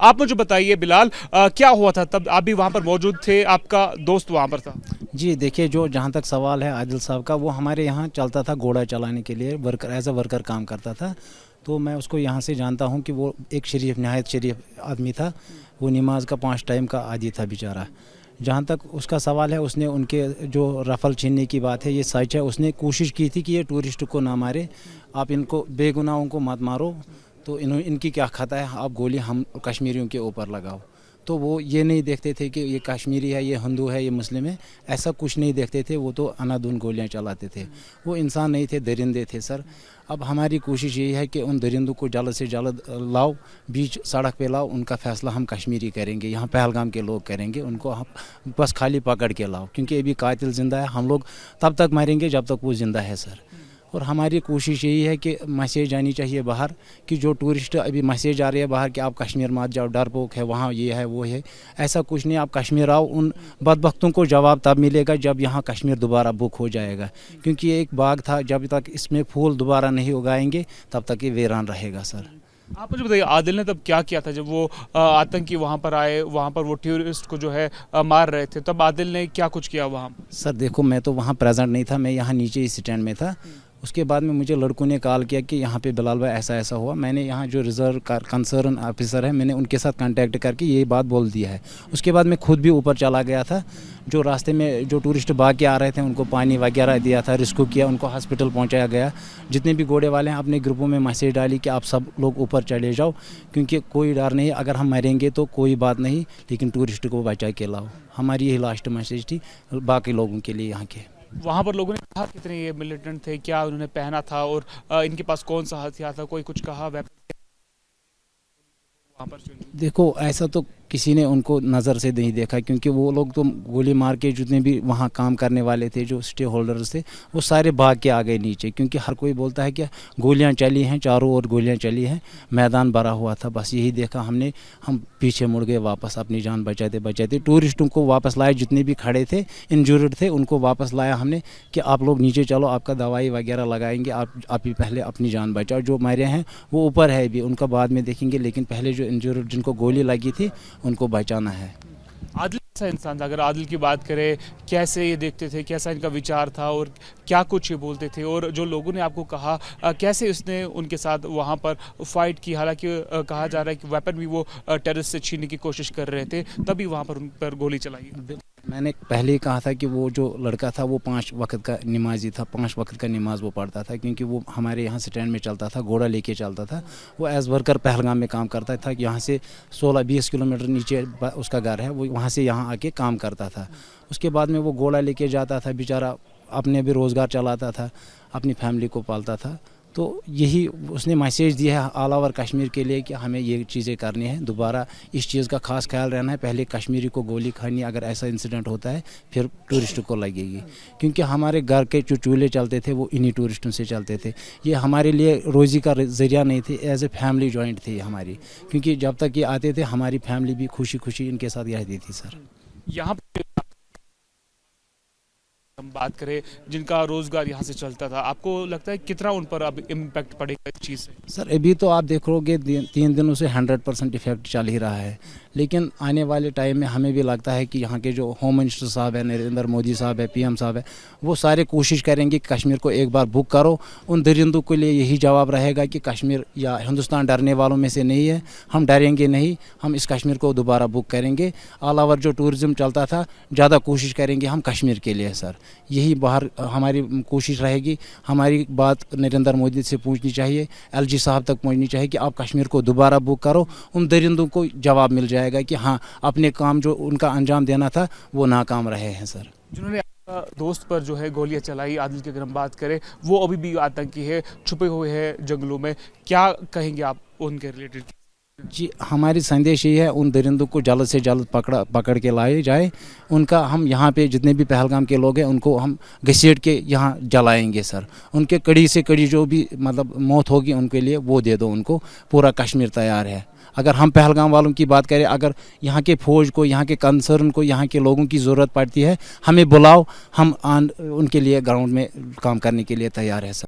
आप मुझे बताइए बिलाल, क्या हुआ था तब? आप भी वहाँ पर मौजूद थे, आपका दोस्त वहाँ पर था? जी देखिए, जो जहाँ तक सवाल है आदिल साहब का, वो हमारे यहाँ चलता था घोड़ा चलाने के लिए, वर्कर एज अ वर्कर काम करता था। तो मैं उसको यहाँ से जानता हूँ कि वो एक शरीफ, नहायत शरीफ आदमी था। वो नमाज का 5 टाइम का आदी था बेचारा। जहाँ तक उसका सवाल है, उसने उनके जो रफल छीनने की बात है, ये सच है। उसने कोशिश की थी कि ये टूरिस्ट को ना मारे, आप इनको बेगुनाहों को मत मारो, तो इनकी क्या खता है, आप गोली हम कश्मीरियों के ऊपर लगाओ। तो वो ये नहीं देखते थे कि ये कश्मीरी है, ये हिंदू है, ये मुस्लिम है, ऐसा कुछ नहीं देखते थे। वो तो अनाधुन गोलियां चलाते थे। वो इंसान नहीं थे, दरिंदे थे सर। अब हमारी कोशिश यही है कि उन दरिंदों को जल्द से जल्द लाओ, बीच सड़क पे लाओ। उनका फैसला हम कश्मीरी करेंगे, यहाँ पहलगाम के लोग करेंगे। उनको हम बस खाली पकड़ के लाओ, क्योंकि अभी कातिल ज़िंदा है। हम लोग तब तक मरेंगे जब तक वो ज़िंदा है सर। और हमारी कोशिश यही है कि मैसेज आनी चाहिए बाहर, कि जो टूरिस्ट अभी मैसेज आ रही है बाहर कि आप कश्मीर मत जाओ, डरपोक है, वहाँ ये है वो है, ऐसा कुछ नहीं। आप कश्मीर आओ। उन बदबख्तों को जवाब तब मिलेगा जब यहाँ कश्मीर दोबारा बुक हो जाएगा, क्योंकि ये एक बाग था। जब तक इसमें फूल दोबारा नहीं उगाएंगे तब तक ये वीरान रहेगा सर। आप मुझे बताइए, आदिल ने तब क्या किया था जब वो आतंकी वहाँ पर आए, वहाँ पर वो टूरिस्ट को जो है मार रहे थे, तब आदिल ने क्या कुछ किया वहाँ? सर देखो, मैं तो वहाँ प्रेजेंट नहीं था, मैं यहाँ नीचे ही स्टैंड में था। उसके बाद में मुझे लड़कों ने कॉल किया कि यहाँ पे बिलाल भाई ऐसा ऐसा हुआ। मैंने यहाँ जो रिजर्व कंसर्न ऑफिसर है, मैंने उनके साथ कांटेक्ट करके ये बात बोल दी है। उसके बाद मैं खुद भी ऊपर चला गया था। जो रास्ते में जो टूरिस्ट भाग के आ रहे थे, उनको पानी वगैरह दिया था, रेस्क्यू किया, उनको हॉस्पिटल पहुँचाया गया। जितने भी घोड़े वाले हैं, अपने ग्रुपों में मैसेज डाली कि आप सब लोग ऊपर चले जाओ, क्योंकि कोई डर नहीं। अगर हम मरेंगे तो कोई बात नहीं, लेकिन टूरिस्ट को बचा के लाओ। हमारी यही लास्ट मैसेज थी बाकी लोगों के लिए यहाँ के। वहाँ पर लोगों ने कहा कितने ये मिलिटेंट थे, क्या उन्होंने पहना था, और इनके पास कौन सा हथियार था? कोई कुछ कहा वेपन वहाँ पर? देखो, ऐसा तो किसी ने उनको नज़र से नहीं देखा, क्योंकि वो लोग तो गोली मार के, जितने भी वहाँ काम करने वाले थे, जो स्टे होल्डर्स थे, वो सारे भाग के आ गए नीचे। क्योंकि हर कोई बोलता है कि गोलियाँ चली हैं, चारों ओर गोलियाँ चली हैं, मैदान भरा हुआ था। बस यही देखा हमने, हम पीछे मुड़ गए वापस, अपनी जान बचाते बचाते। टूरिस्टों को वापस लाए, जितने भी खड़े थे, इंजर्ड थे, उनको वापस लाया हमने कि आप लोग नीचे चलो, आपका दवाई वगैरह लगाएंगे, आप ही पहले अपनी जान बचाओ। जो मरे हैं वो ऊपर है भी, उनका बाद में देखेंगे, लेकिन पहले जो इंजर्ड, जिनको गोली लगी थी, उनको बचाना है। आदिल कैसा इंसान था? अगर आदिल की बात करें, कैसे ये देखते थे, कैसा इनका विचार था, और क्या कुछ ये बोलते थे, और जो लोगों ने आपको कहा, कैसे उसने उनके साथ वहाँ पर फाइट की? हालांकि कहा जा रहा है कि वेपन भी वो टेररिस्ट से छीनने की कोशिश कर रहे थे, तभी वहाँ पर उन पर गोली चलाई। मैंने पहले ही कहा था कि वो जो लड़का था वो 5 वक्त का नमाजी था, 5 वक्त का नमाज वो पढ़ता था, क्योंकि वो हमारे यहाँ स्टैंड में चलता था, घोड़ा लेके चलता था। वो एज वर्कर पहलगाम में काम करता था। यहाँ से 16-20 किलोमीटर नीचे उसका घर है, वो वहाँ से यहाँ आके काम करता था। उसके बाद में वो घोड़ा लेके जाता था बेचारा, अपने भी रोज़गार चलाता था, अपनी फैमिली को पालता था। तो यही उसने मैसेज दिया है ऑल ओवर कश्मीर के लिए कि हमें ये चीज़ें करनी है। दोबारा इस चीज़ का खास ख्याल रहना है। पहले कश्मीरी को गोली खानी, अगर ऐसा इंसिडेंट होता है फिर टूरिस्ट को लगेगी, क्योंकि हमारे घर के जो चूल्हे चलते थे वो इन्हीं टूरिस्टों से चलते थे। ये हमारे लिए रोज़ी का ज़रिया नहीं थे, एज ए फैमिली जॉइंट थी हमारी, क्योंकि जब तक ये आते थे हमारी फैमिली भी खुशी खुशी इनके साथ रहती थी सर। यहाँ हम बात करें जिनका रोजगार यहाँ से चलता था, आपको लगता है कितना उन पर अब इम्पैक्ट पड़ेगा इस चीज़ से? सर अभी तो आप देखोगे 3 दिनों से 100% इफेक्ट चल ही रहा है, लेकिन आने वाले टाइम में हमें भी लगता है कि यहाँ के जो होम मिनिस्टर साहब है, नरेंद्र मोदी साहब है, पीएम साहब है, वो सारे कोशिश करेंगे कि कश्मीर को एक बार बुक करो। उन दरिंदों के लिए यही जवाब रहेगा कि कश्मीर या हिंदुस्तान डरने वालों में से नहीं है, हम डरेंगे नहीं, हम इस कश्मीर को दोबारा बुक करेंगे। ऑल ओवर जो टूरिज़्म चलता था, ज़्यादा कोशिश करेंगे हम कश्मीर के लिए सर। यही बाहर हमारी कोशिश रहेगी। हमारी बात नरेंद्र मोदी से पूछनी चाहिए, एलजी साहब तक पहुँचनी चाहिए कि आप कश्मीर को दोबारा बुक करो। उन दरिंदों को जवाब मिल जाएगा कि हाँ, अपने काम जो उनका अंजाम देना था वो नाकाम रहे हैं सर। जिन्होंने आपका दोस्त पर जो है गोलियां चलाई, आदिल की अगर हम बात करें, वो अभी भी आतंकी है, छुपे हुए हैं जंगलों में, क्या कहेंगे आप उनके रिलेटेड? जी, हमारी संदेश ये है, उन दरिंदों को जल्द से जल्द पकड़ के लाए जाए। उनका हम यहाँ पे जितने भी पहलगाम के लोग हैं उनको हम घसीट के यहाँ जलाएंगे सर। उनके कड़ी से कड़ी जो भी मतलब मौत होगी उनके लिए वो दे दो उनको। पूरा कश्मीर तैयार है। अगर हम पहलगाम वालों की बात करें, अगर यहाँ के फौज को, यहाँ के कंसर्न को, यहाँ के लोगों की ज़रूरत पड़ती है, हमें बुलाओ, हम उनके लिए ग्राउंड में काम करने के लिए तैयार है सर।